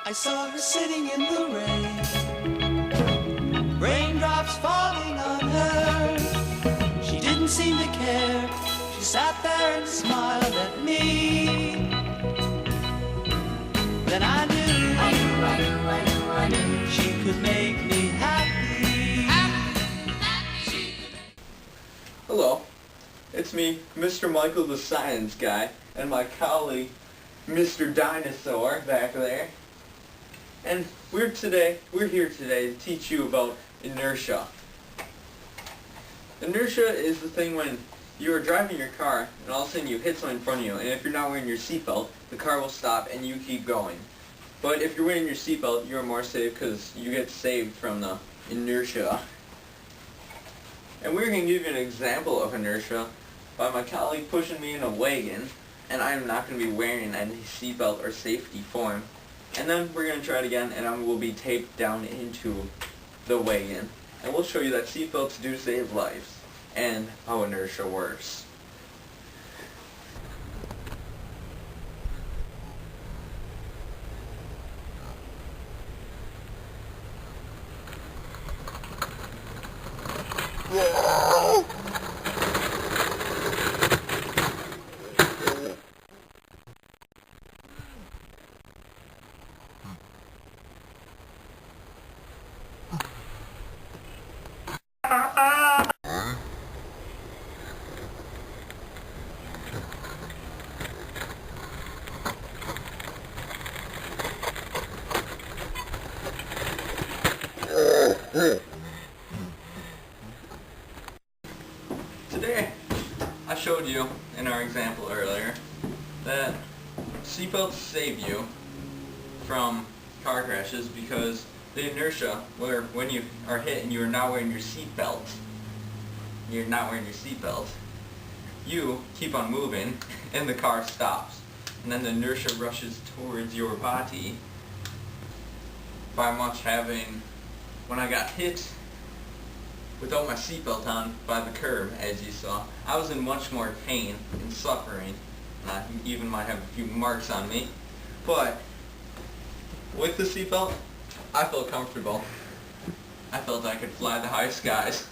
I saw her sitting in the rain, raindrops falling on her. She didn't seem to care. She sat there and smiled at me. Then I knew she could make me happy. Hello, it's me, Mr. Michael the Science Guy, and my colleague, Mr. Dinosaur, back there. And we're here today to teach you about inertia. Inertia is the thing when you are driving your car and all of a sudden you hit something in front of you, and if you're not wearing your seatbelt, the car will stop and you keep going. But if you're wearing your seatbelt, you're more safe because you get saved from the inertia. And we're going to give you an example of inertia by my colleague pushing me in a wagon, and I'm not going to be wearing any seatbelt or safety form. And then we're going to try it again, and I will be taped down into the wagon. And we'll show you that seatbelts do save lives, and how inertia works. Today, I showed you in our example earlier that seatbelts save you from car crashes because the inertia, where when you are hit and you are not wearing your seatbelt, you keep on moving and the car stops. And then the inertia rushes towards your body by much having, when I got hit without my seatbelt on by the curb, as you saw, I was in much more pain and suffering, and I even might have a few marks on me. But with the seatbelt, I felt comfortable. I felt I could fly the high skies.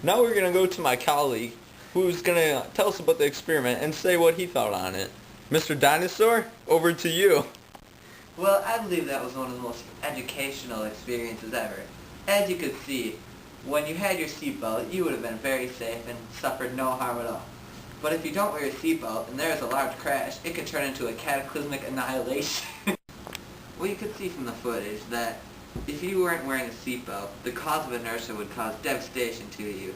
Now we're going to go to my colleague, who's going to tell us about the experiment and say what he thought on it. Mr. Dinosaur, over to you. Well, I believe that was one of the most educational experiences ever. As you could see, when you had your seatbelt, you would have been very safe and suffered no harm at all. But if you don't wear your seatbelt and there is a large crash, it could turn into a cataclysmic annihilation. Well, you could see from the footage that if you weren't wearing a seatbelt, the cause of inertia would cause devastation to you.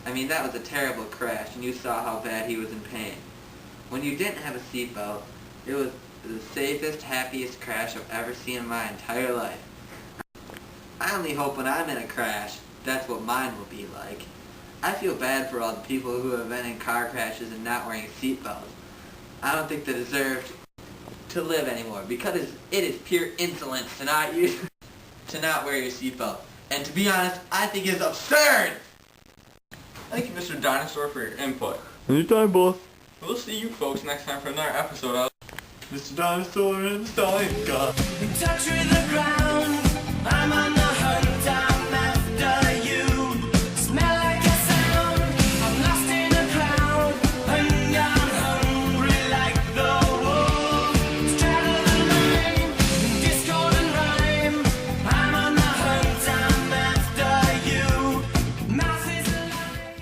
I mean, that was a terrible crash, and you saw how bad he was in pain. When you didn't have a seatbelt, it was the safest, happiest crash I've ever seen in my entire life. I only hope when I'm in a crash, that's what mine will be like. I feel bad for all the people who have been in car crashes and not wearing seatbelts. I don't think they deserve to live anymore because it is pure insolence to not wear your seatbelt. And to be honest, I think it's absurd! Thank you, Mr. Dinosaur, for your input. Anytime, boss. We'll see you folks next time for another episode of Mr. Dinosaur and the Science Guy. In touch with the ground, I'm on the hunt, I'm after you. Smell like a sound, I'm lost in a crowd. And I'm hungry like the wolves. Straddle the line, discord and rhyme. I'm on the hunt, I'm after you. Mouse is alive.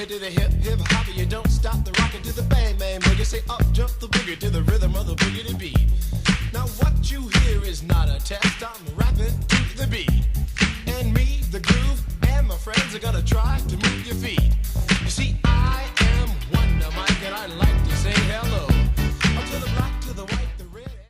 To the hip, hip hop, you don't stop the rockin' to the bang, bang, boogie. Say up, jump the boogie to the rhythm of the boogie beat. Now what you hear is not a test, I'm rapping to the beat.